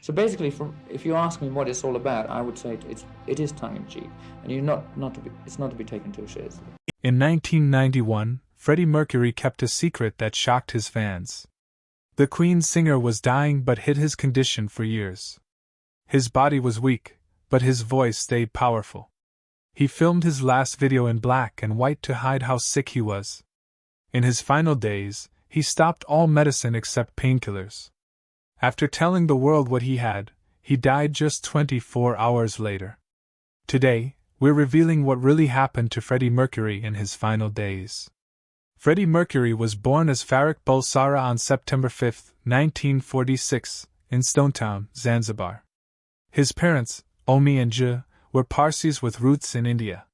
So basically, if you ask me what it's all about, I would say it is tongue in cheek, and it's not to be taken too seriously. In 1991, Freddie Mercury kept a secret that shocked his fans. The Queen singer was dying but hid his condition for years. His body was weak, but his voice stayed powerful. He filmed his last video in black and white to hide how sick he was. In his final days, he stopped all medicine except painkillers. After telling the world what he had, he died just 24 hours later. Today, we're revealing what really happened to Freddie Mercury in his final days. Freddie Mercury was born as Farik Bulsara on September 5, 1946, in Stonetown, Zanzibar. His parents, Omi and J, were Parsis with roots in India.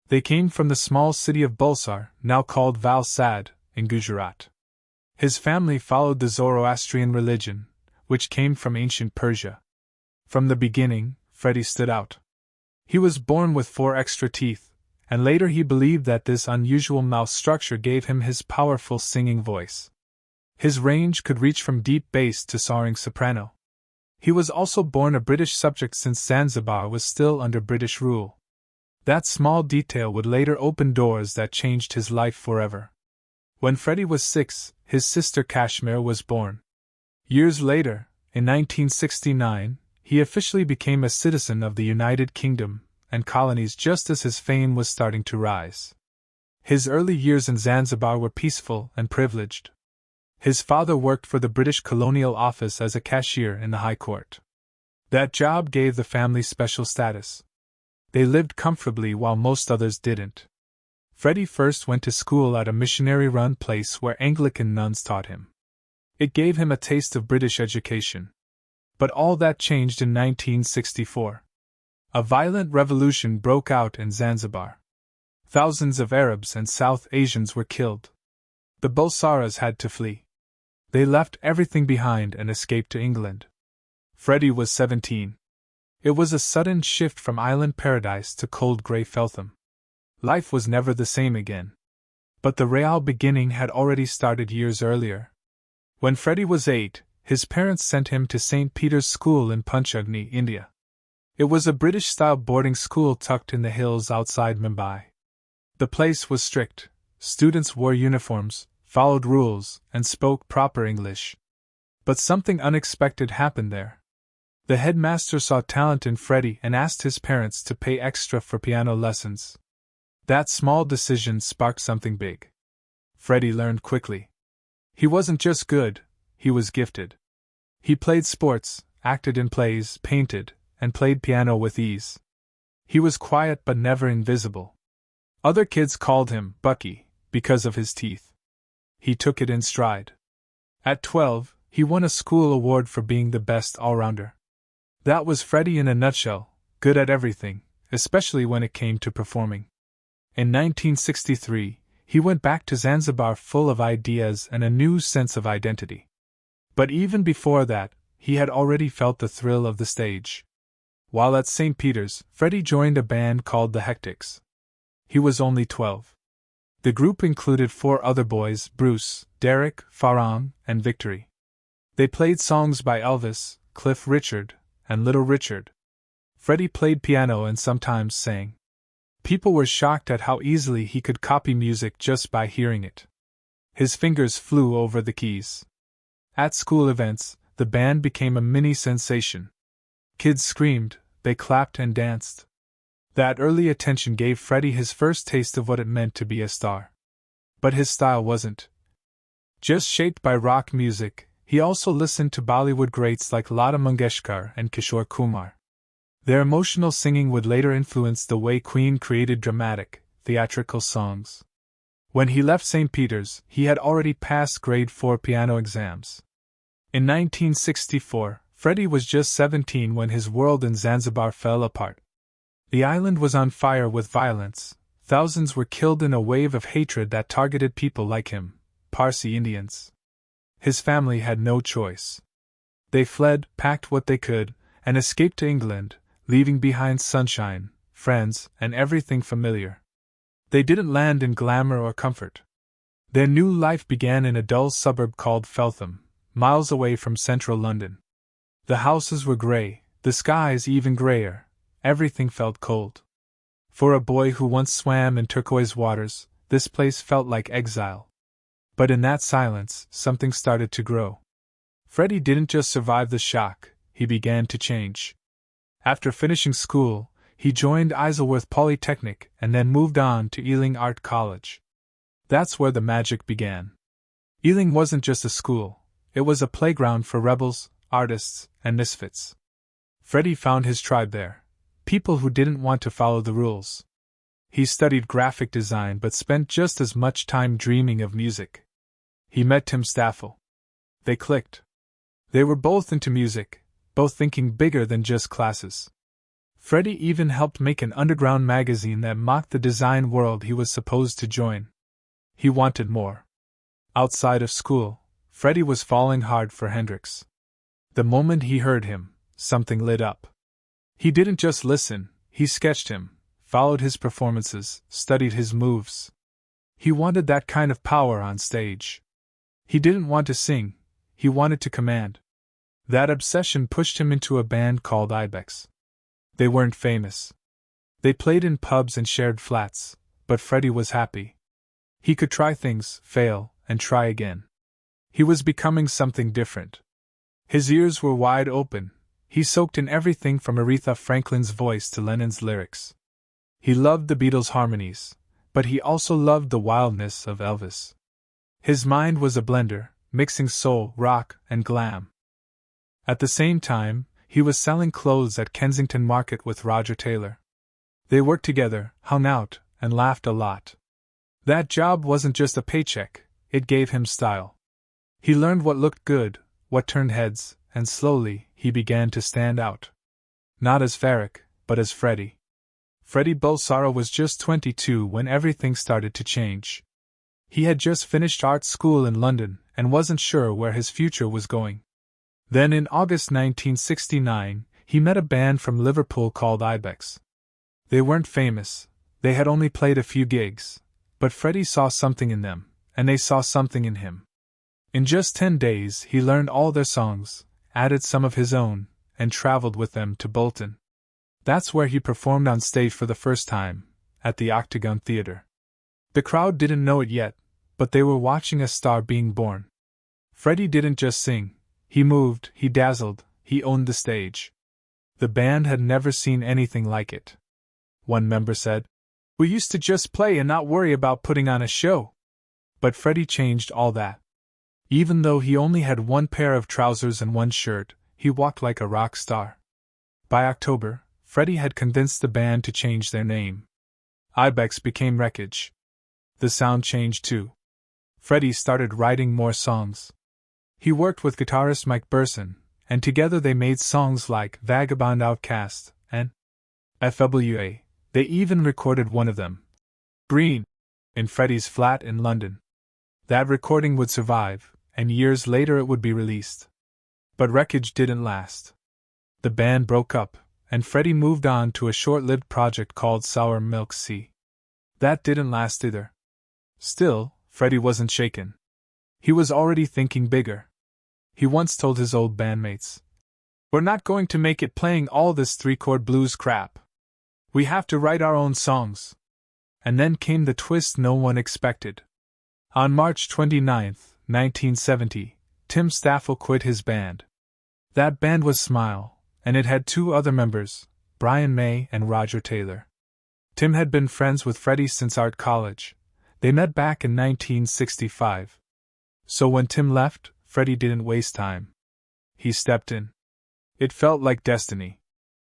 They came from the small city of Bulsar, now called Valsad, in Gujarat. His family followed the Zoroastrian religion, which came from ancient Persia. From the beginning, Freddie stood out. He was born with 4 extra teeth, and later he believed that this unusual mouth structure gave him his powerful singing voice. His range could reach from deep bass to soaring soprano. He was also born a British subject since Zanzibar was still under British rule. That small detail would later open doors that changed his life forever. When Freddie was 6, his sister Kashmir was born. Years later, in 1969, he officially became a citizen of the United Kingdom and colonies just as his fame was starting to rise. His early years in Zanzibar were peaceful and privileged. His father worked for the British Colonial Office as a cashier in the High Court. That job gave the family special status. They lived comfortably while most others didn't. Freddie first went to school at a missionary-run place where Anglican nuns taught him. It gave him a taste of British education. But all that changed in 1964. A violent revolution broke out in Zanzibar. Thousands of Arabs and South Asians were killed. The Bulsaras had to flee. They left everything behind and escaped to England. Freddie was 17. It was a sudden shift from island paradise to cold grey Feltham. Life was never the same again. But the real beginning had already started years earlier. When Freddie was 8, his parents sent him to St. Peter's School in Panchagni, India. It was a British-style boarding school tucked in the hills outside Mumbai. The place was strict. Students wore uniforms, followed rules, and spoke proper English. But something unexpected happened there. The headmaster saw talent in Freddie and asked his parents to pay extra for piano lessons. That small decision sparked something big. Freddie learned quickly. He wasn't just good, he was gifted. He played sports, acted in plays, painted, and played piano with ease. He was quiet but never invisible. Other kids called him Bucky because of his teeth. He took it in stride. At 12, he won a school award for being the best all-rounder. That was Freddie in a nutshell, good at everything, especially when it came to performing. In 1963, he went back to Zanzibar full of ideas and a new sense of identity. But even before that, he had already felt the thrill of the stage. While at St. Peter's, Freddie joined a band called the Hectics. He was only 12. The group included 4 other boys: Bruce, Derek, Farang, and Victory. They played songs by Elvis, Cliff Richard, and Little Richard. Freddie played piano and sometimes sang. People were shocked at how easily he could copy music just by hearing it. His fingers flew over the keys. At school events, the band became a mini sensation. Kids screamed, they clapped and danced. That early attention gave Freddie his first taste of what it meant to be a star. But his style wasn't just shaped by rock music. He also listened to Bollywood greats like Lata Mangeshkar and Kishore Kumar. Their emotional singing would later influence the way Queen created dramatic, theatrical songs. When he left St. Peter's, he had already passed grade 4 piano exams. In 1964, Freddie was just 17 when his world in Zanzibar fell apart. The island was on fire with violence. Thousands were killed in a wave of hatred that targeted people like him, Parsi Indians. His family had no choice. They fled, packed what they could, and escaped to England, leaving behind sunshine, friends, and everything familiar. They didn't land in glamour or comfort. Their new life began in a dull suburb called Feltham, miles away from central London. The houses were gray, the skies even grayer, everything felt cold. For a boy who once swam in turquoise waters, this place felt like exile. But in that silence, something started to grow. Freddie didn't just survive the shock, he began to change. After finishing school, he joined Isleworth Polytechnic and then moved on to Ealing Art College. That's where the magic began. Ealing wasn't just a school, it was a playground for rebels, artists, and misfits. Freddie found his tribe there, people who didn't want to follow the rules. He studied graphic design but spent just as much time dreaming of music. He met Tim Staffel. They clicked. They were both into music, both thinking bigger than just classes. Freddie even helped make an underground magazine that mocked the design world he was supposed to join. He wanted more. Outside of school, Freddie was falling hard for Hendrix. The moment he heard him, something lit up. He didn't just listen, he sketched him, followed his performances, studied his moves. He wanted that kind of power on stage. He didn't want to sing, he wanted to command. That obsession pushed him into a band called Ibex. They weren't famous. They played in pubs and shared flats, but Freddie was happy. He could try things, fail, and try again. He was becoming something different. His ears were wide open, he soaked in everything from Aretha Franklin's voice to Lennon's lyrics. He loved the Beatles' harmonies, but he also loved the wildness of Elvis. His mind was a blender, mixing soul, rock, and glam. At the same time, he was selling clothes at Kensington Market with Roger Taylor. They worked together, hung out, and laughed a lot. That job wasn't just a paycheck, it gave him style. He learned what looked good, what turned heads, and slowly, he began to stand out. Not as Farrick, but as Freddie. Freddie Bulsara was just 22 when everything started to change. He had just finished art school in London and wasn't sure where his future was going. Then in August 1969, he met a band from Liverpool called Ibex. They weren't famous, they had only played a few gigs, but Freddie saw something in them, and they saw something in him. In just 10 days, he learned all their songs, added some of his own, and traveled with them to Bolton. That's where he performed on stage for the first time, at the Octagon Theatre. The crowd didn't know it yet, but they were watching a star being born. Freddie didn't just sing, he moved, he dazzled, he owned the stage. The band had never seen anything like it. One member said, "We used to just play and not worry about putting on a show." But Freddie changed all that. Even though he only had one pair of trousers and one shirt, he walked like a rock star. By October, Freddie had convinced the band to change their name. Ibex became Wreckage. The sound changed too. Freddie started writing more songs. He worked with guitarist Mike Burson, and together they made songs like Vagabond Outcast and FWA. They even recorded one of them, Green, in Freddie's flat in London. That recording would survive, and years later it would be released. But Wreckage didn't last. The band broke up, and Freddie moved on to a short-lived project called Sour Milk Sea. That didn't last either. Still, Freddie wasn't shaken. He was already thinking bigger. He once told his old bandmates, "We're not going to make it playing all this three-chord blues crap. We have to write our own songs." And then came the twist no one expected. On March 29, 1970, Tim Staffel quit his band. That band was Smile, and it had two other members, Brian May and Roger Taylor. Tim had been friends with Freddie since art college. They met back in 1965. So when Tim left, Freddie didn't waste time. He stepped in. It felt like destiny.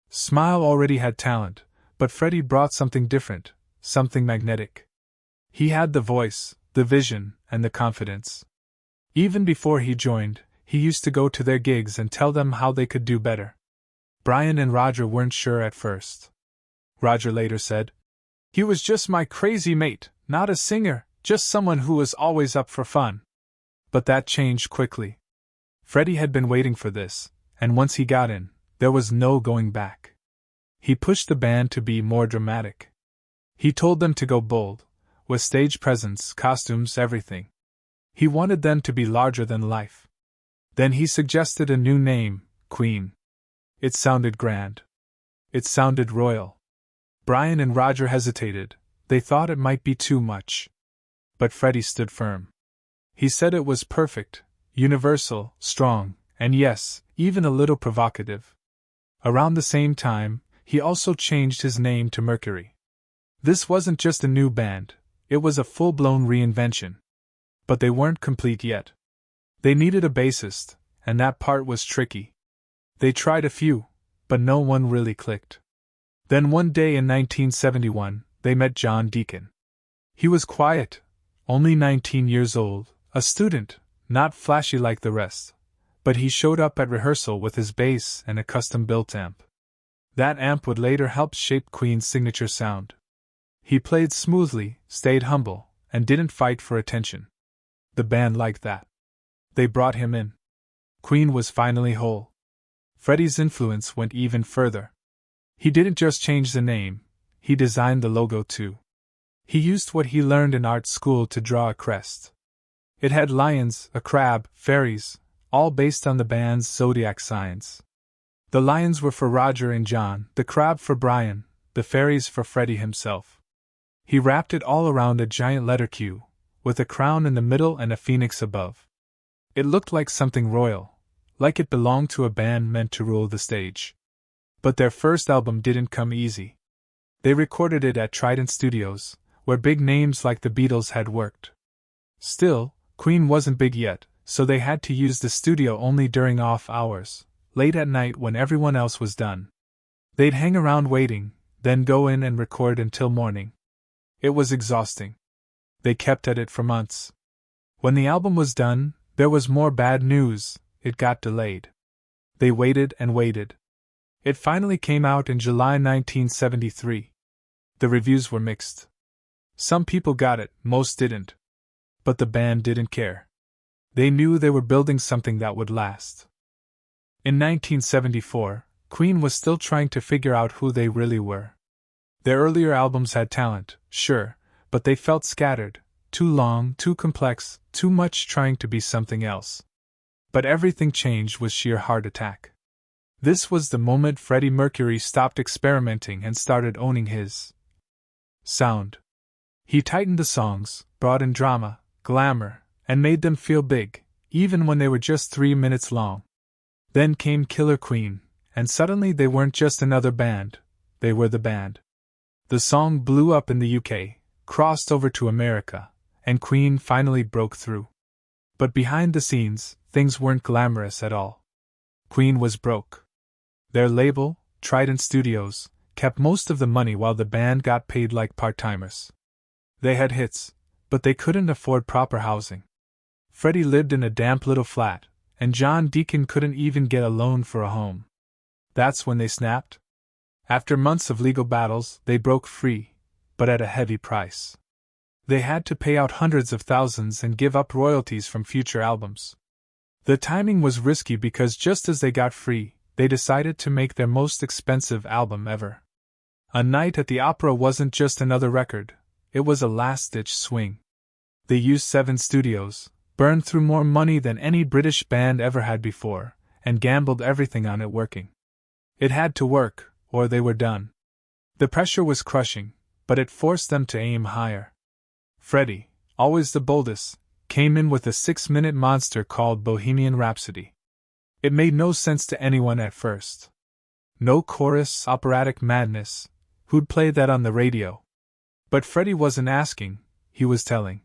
Smile already had talent, but Freddie brought something different, something magnetic. He had the voice, the vision, and the confidence. Even before he joined, he used to go to their gigs and tell them how they could do better. Brian and Roger weren't sure at first. Roger later said, "He was just my crazy mate, not a singer, just someone who was always up for fun." But that changed quickly. Freddie had been waiting for this, and once he got in, there was no going back. He pushed the band to be more dramatic. He told them to go bold, with stage presence, costumes, everything. He wanted them to be larger than life. Then he suggested a new name, Queen. It sounded grand. It sounded royal. Brian and Roger hesitated. They thought it might be too much. But Freddie stood firm. He said it was perfect, universal, strong, and yes, even a little provocative. Around the same time, he also changed his name to Mercury. This wasn't just a new band, it was a full-blown reinvention. But they weren't complete yet. They needed a bassist, and that part was tricky. They tried a few, but no one really clicked. Then one day in 1971, they met John Deacon. He was quiet, only 19 years old, a student, not flashy like the rest, but he showed up at rehearsal with his bass and a custom-built amp. That amp would later help shape Queen's signature sound. He played smoothly, stayed humble, and didn't fight for attention. The band liked that. They brought him in. Queen was finally whole. Freddie's influence went even further. He didn't just change the name, he designed the logo too. He used what he learned in art school to draw a crest. It had lions, a crab, fairies, all based on the band's zodiac signs. The lions were for Roger and John, the crab for Brian, the fairies for Freddie himself. He wrapped it all around a giant letter Q, with a crown in the middle and a phoenix above. It looked like something royal, like it belonged to a band meant to rule the stage. But their first album didn't come easy. They recorded it at Trident Studios, where big names like the Beatles had worked. Still, Queen wasn't big yet, so they had to use the studio only during off hours, late at night when everyone else was done. They'd hang around waiting, then go in and record until morning. It was exhausting. They kept at it for months. When the album was done, there was more bad news. It got delayed. They waited and waited. It finally came out in July 1973. The reviews were mixed. Some people got it, most didn't. But the band didn't care. They knew they were building something that would last. In 1974, Queen was still trying to figure out who they really were. Their earlier albums had talent, sure, but they felt scattered, too long, too complex, too much trying to be something else. But everything changed with sheer heart attack. This was the moment Freddie Mercury stopped experimenting and started owning his sound. He tightened the songs, brought in drama, glamour, and made them feel big, even when they were just 3 minutes long. Then came Killer Queen, and suddenly they weren't just another band, they were the band. The song blew up in the UK, crossed over to America, and Queen finally broke through. But behind the scenes, things weren't glamorous at all. Queen was broke. Their label, Trident Studios, kept most of the money while the band got paid like part-timers. They had hits, but they couldn't afford proper housing. Freddie lived in a damp little flat, and John Deacon couldn't even get a loan for a home. That's when they snapped. After months of legal battles, they broke free, but at a heavy price. They had to pay out hundreds of thousands and give up royalties from future albums. The timing was risky because just as they got free, they decided to make their most expensive album ever. A Night at the Opera wasn't just another record, it was a last-ditch swing. They used 7 studios, burned through more money than any British band ever had before, and gambled everything on it working. It had to work, or they were done. The pressure was crushing, but it forced them to aim higher. Freddie, always the boldest, came in with a 6-minute monster called Bohemian Rhapsody. It made no sense to anyone at first. No chorus, operatic madness. Who'd play that on the radio? But Freddie wasn't asking, he was telling.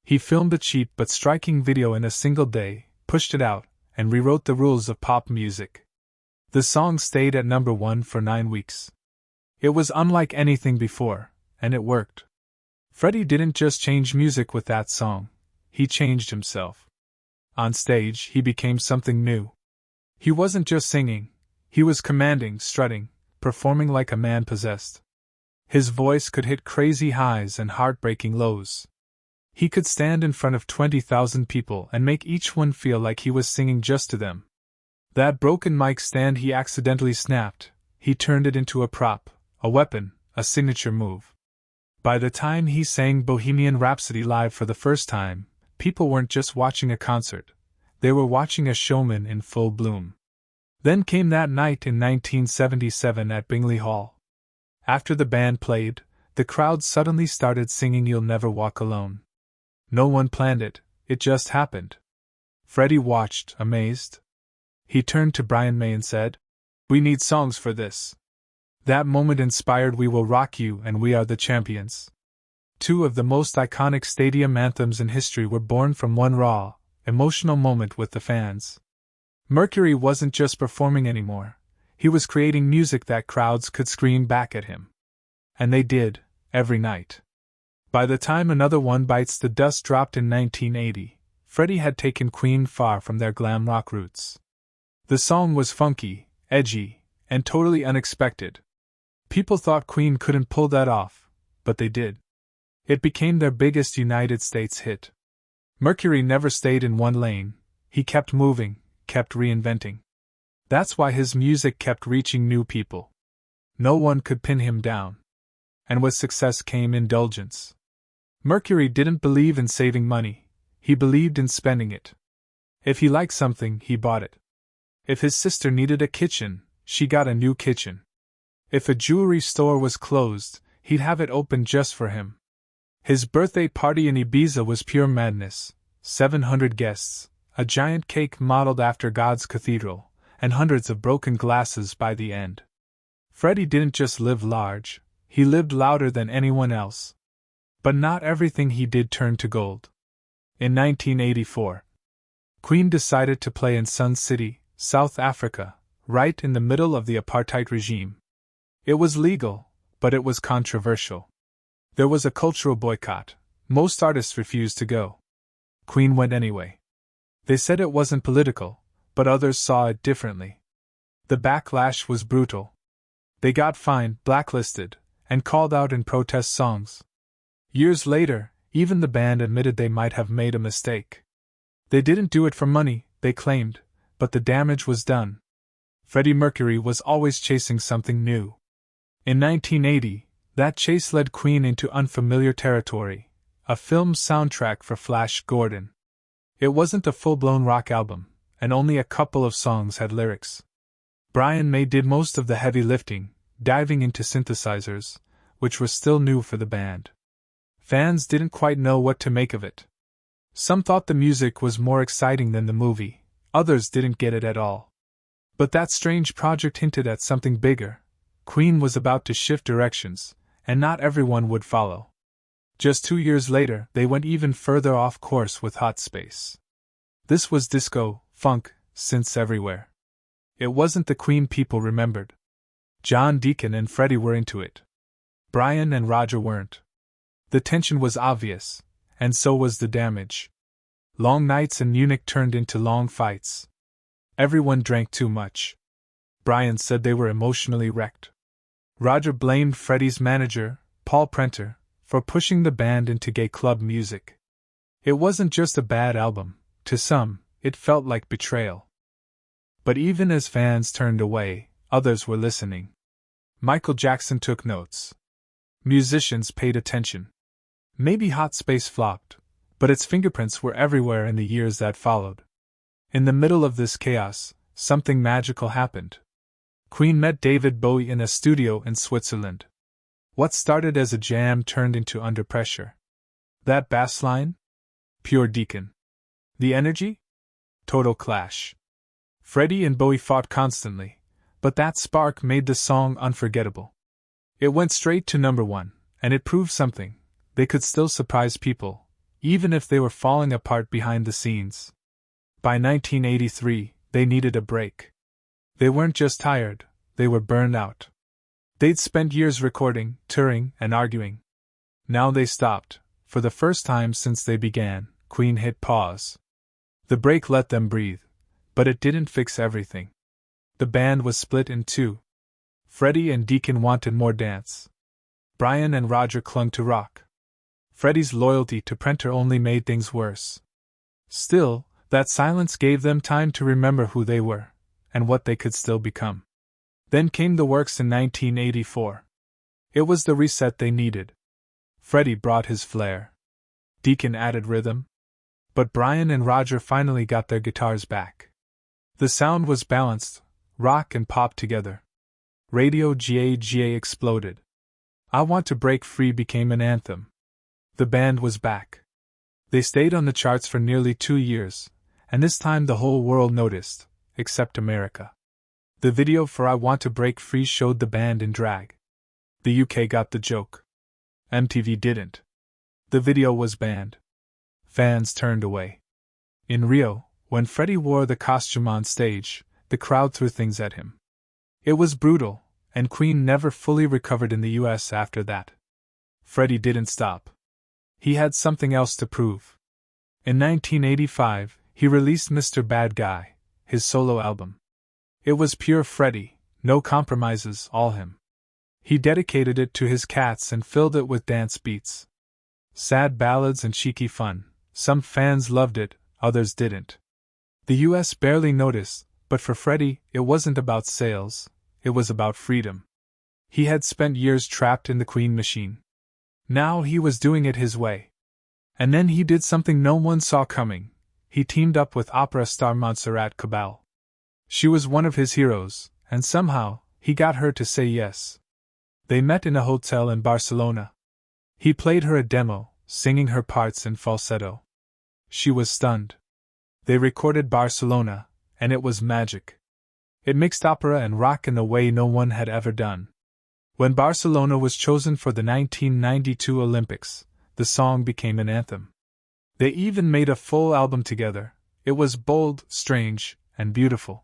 He filmed a cheap but striking video in a single day, pushed it out, and rewrote the rules of pop music. The song stayed at number 1 for 9 weeks. It was unlike anything before, and it worked. Freddie didn't just change music with that song, he changed himself. On stage, he became something new. He wasn't just singing, he was commanding, strutting, performing like a man possessed. His voice could hit crazy highs and heartbreaking lows. He could stand in front of 20,000 people and make each one feel like he was singing just to them. That broken mic stand he accidentally snapped, he turned it into a prop, a weapon, a signature move. By the time he sang Bohemian Rhapsody live for the first time, people weren't just watching a concert, they were watching a showman in full bloom. Then came that night in 1977 at Bingley Hall. After the band played, the crowd suddenly started singing You'll Never Walk Alone. No one planned it, it just happened. Freddie watched, amazed. He turned to Brian May and said, "We need songs for this." That moment inspired We Will Rock You and We Are the Champions. Two of the most iconic stadium anthems in history were born from one raw, emotional moment with the fans. Mercury wasn't just performing anymore, he was creating music that crowds could scream back at him. And they did, every night. By the time Another One Bites the Dust dropped in 1980, Freddie had taken Queen far from their glam rock roots. The song was funky, edgy, and totally unexpected. People thought Queen couldn't pull that off, but they did. It became their biggest United States hit. Mercury never stayed in one lane, he kept moving, kept reinventing. That's why his music kept reaching new people. No one could pin him down. And with success came indulgence. Mercury didn't believe in saving money, he believed in spending it. If he liked something, he bought it. If his sister needed a kitchen, she got a new kitchen. If a jewelry store was closed, he'd have it open just for him. His birthday party in Ibiza was pure madness, 700 guests, a giant cake modeled after God's cathedral, and hundreds of broken glasses by the end. Freddie didn't just live large, he lived louder than anyone else. But not everything he did turned to gold. In 1984, Queen decided to play in Sun City, South Africa, right in the middle of the apartheid regime. It was legal, but it was controversial. There was a cultural boycott. Most artists refused to go. Queen went anyway. They said it wasn't political, but others saw it differently. The backlash was brutal. They got fined, blacklisted, and called out in protest songs. Years later, even the band admitted they might have made a mistake. They didn't do it for money, they claimed, but the damage was done. Freddie Mercury was always chasing something new. In 1980, that chase led Queen into unfamiliar territory, a film soundtrack for Flash Gordon. It wasn't a full-blown rock album, and only a couple of songs had lyrics. Brian May did most of the heavy lifting, diving into synthesizers, which were still new for the band. Fans didn't quite know what to make of it. Some thought the music was more exciting than the movie, others didn't get it at all. But that strange project hinted at something bigger. Queen was about to shift directions, and not everyone would follow. Just 2 years later, they went even further off course with Hot Space. This was disco, funk, synths everywhere. It wasn't the Queen people remembered. John Deacon and Freddie were into it. Brian and Roger weren't. The tension was obvious, and so was the damage. Long nights in Munich turned into long fights. Everyone drank too much. Brian said they were emotionally wrecked. Roger blamed Freddie's manager, Paul Prenter, for pushing the band into gay club music. It wasn't just a bad album, to some, it felt like betrayal. But even as fans turned away, others were listening. Michael Jackson took notes. Musicians paid attention. Maybe Hot Space flopped, but its fingerprints were everywhere in the years that followed. In the middle of this chaos, something magical happened. Queen met David Bowie in a studio in Switzerland. What started as a jam turned into Under Pressure. That bass line? Pure Deacon. The energy? Total Clash. Freddie and Bowie fought constantly, but that spark made the song unforgettable. It went straight to #1, and it proved something. They could still surprise people, even if they were falling apart behind the scenes. By 1983, they needed a break. They weren't just tired, they were burned out. They'd spent years recording, touring, and arguing. Now they stopped. For the first time since they began, Queen hit pause. The break let them breathe, but it didn't fix everything. The band was split in two. Freddie and Deacon wanted more dance. Brian and Roger clung to rock. Freddie's loyalty to Prenter only made things worse. Still, that silence gave them time to remember who they were, and what they could still become. Then came the Works in 1984. It was the reset they needed. Freddie brought his flair. Deacon added rhythm. But Brian and Roger finally got their guitars back. The sound was balanced, rock and pop together. Radio GAGA exploded. I Want to Break Free became an anthem. The band was back. They stayed on the charts for nearly 2 years, and this time the whole world noticed, except America. The video for I Want to Break Free showed the band in drag. The UK got the joke. MTV didn't. The video was banned. Fans turned away. In Rio, when Freddie wore the costume on stage, the crowd threw things at him. It was brutal, and Queen never fully recovered in the US after that. Freddie didn't stop. He had something else to prove. In 1985, he released Mr. Bad Guy, his solo album. It was pure Freddie, no compromises, all him. He dedicated it to his cats and filled it with dance beats. Sad ballads and cheeky fun. Some fans loved it, others didn't. The US barely noticed, but for Freddie, it wasn't about sales, it was about freedom. He had spent years trapped in the Queen machine. Now he was doing it his way. And then he did something no one saw coming. He teamed up with opera star Montserrat Cabal. She was one of his heroes, and somehow, he got her to say yes. They met in a hotel in Barcelona. He played her a demo, singing her parts in falsetto. She was stunned. They recorded Barcelona, and it was magic. It mixed opera and rock in a way no one had ever done. When Barcelona was chosen for the 1992 Olympics, the song became an anthem. They even made a full album together. It was bold, strange, and beautiful.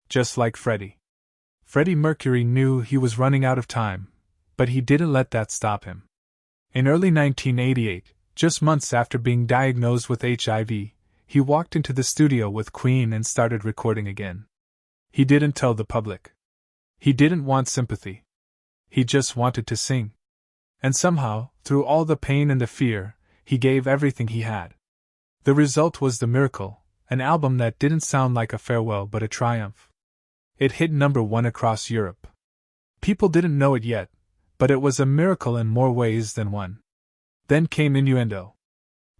Just like Freddie. Freddie Mercury knew he was running out of time, but he didn't let that stop him. In early 1988, just months after being diagnosed with HIV, he walked into the studio with Queen and started recording again. He didn't tell the public. He didn't want sympathy. He just wanted to sing. And somehow, through all the pain and the fear, he gave everything he had. The result was The Miracle, an album that didn't sound like a farewell but a triumph. It hit #1 across Europe. People didn't know it yet, but it was a miracle in more ways than one. Then came Innuendo.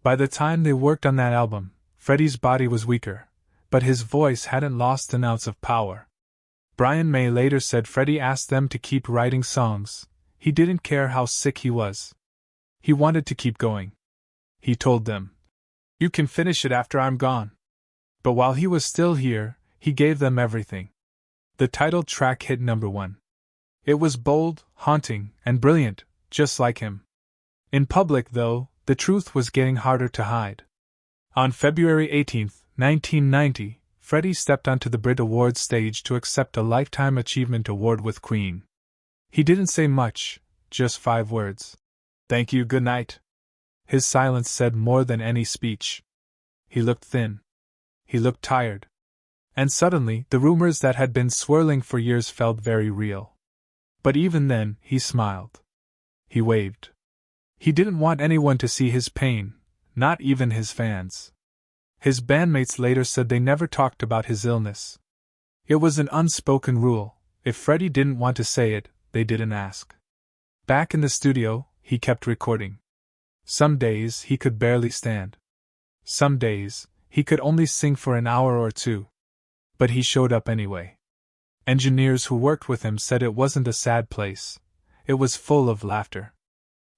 By the time they worked on that album, Freddie's body was weaker, but his voice hadn't lost an ounce of power. Brian May later said Freddie asked them to keep writing songs. He didn't care how sick he was. He wanted to keep going. He told them, "You can finish it after I'm gone." But while he was still here, he gave them everything. The title track hit #1. It was bold, haunting, and brilliant, just like him. In public, though, the truth was getting harder to hide. On February 18, 1990, Freddie stepped onto the Brit Awards stage to accept a Lifetime Achievement Award with Queen. He didn't say much, just 5 words. "Thank you, good night." His silence said more than any speech. He looked thin. He looked tired. And suddenly, the rumors that had been swirling for years felt very real. But even then, he smiled. He waved. He didn't want anyone to see his pain, not even his fans. His bandmates later said they never talked about his illness. It was an unspoken rule. If Freddie didn't want to say it, they didn't ask. Back in the studio, he kept recording. Some days he could barely stand. Some days, he could only sing for an hour or two. But he showed up anyway. Engineers who worked with him said it wasn't a sad place. It was full of laughter.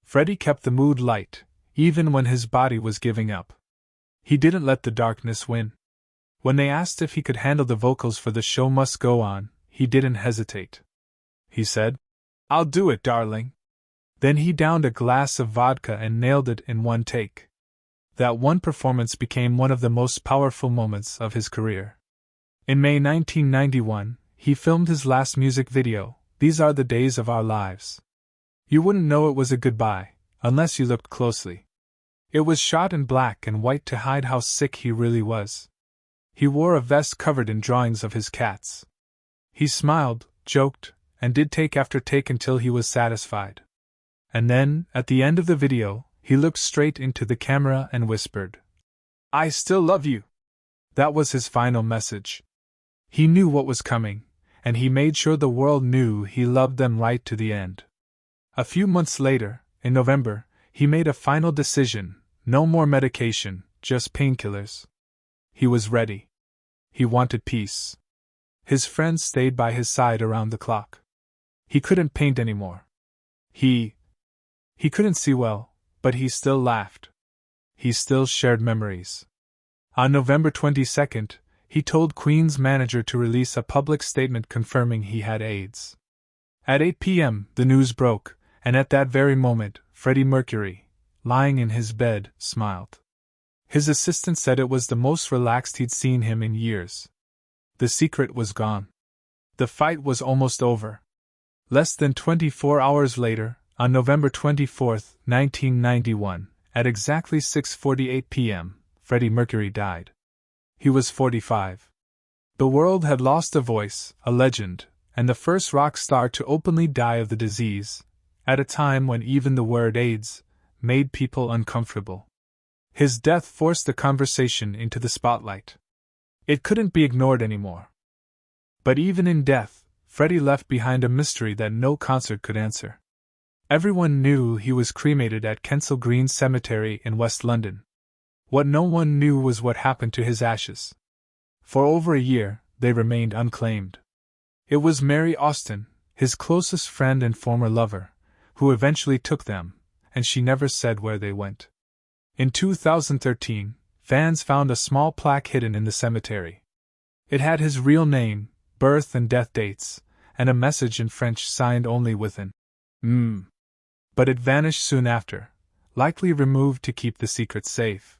Freddie kept the mood light, even when his body was giving up. He didn't let the darkness win. When they asked if he could handle the vocals for The Show Must Go On, he didn't hesitate. He said, "I'll do it, darling." Then he downed a glass of vodka and nailed it in one take. That one performance became one of the most powerful moments of his career. In May 1991, he filmed his last music video, These Are the Days of Our Lives. You wouldn't know it was a goodbye, unless you looked closely. It was shot in black and white to hide how sick he really was. He wore a vest covered in drawings of his cats. He smiled, joked, and did take after take until he was satisfied. And then, at the end of the video, he looked straight into the camera and whispered, "I still love you." That was his final message. He knew what was coming, and he made sure the world knew he loved them right to the end. A few months later, in November, he made a final decision: no more medication, just painkillers. He was ready. He wanted peace. His friends stayed by his side around the clock. He couldn't paint anymore. He couldn't see well, but he still laughed. He still shared memories. On November 22nd, he told Queen's manager to release a public statement confirming he had AIDS. At 8 p.m., the news broke, and at that very moment, Freddie Mercury, lying in his bed, smiled. His assistant said it was the most relaxed he'd seen him in years. The secret was gone. The fight was almost over. Less than 24 hours later, on November 24, 1991, at exactly 6:48 p.m., Freddie Mercury died. He was 45. The world had lost a voice, a legend, and the first rock star to openly die of the disease, at a time when even the word AIDS made people uncomfortable. His death forced the conversation into the spotlight. It couldn't be ignored anymore. But even in death, Freddie left behind a mystery that no concert could answer. Everyone knew he was cremated at Kensal Green Cemetery in West London. What no one knew was what happened to his ashes. For over a year, they remained unclaimed. It was Mary Austin, his closest friend and former lover, who eventually took them, and she never said where they went. In 2013, fans found a small plaque hidden in the cemetery. It had his real name, birth and death dates, and a message in French signed only with an M. But it vanished soon after, likely removed to keep the secret safe.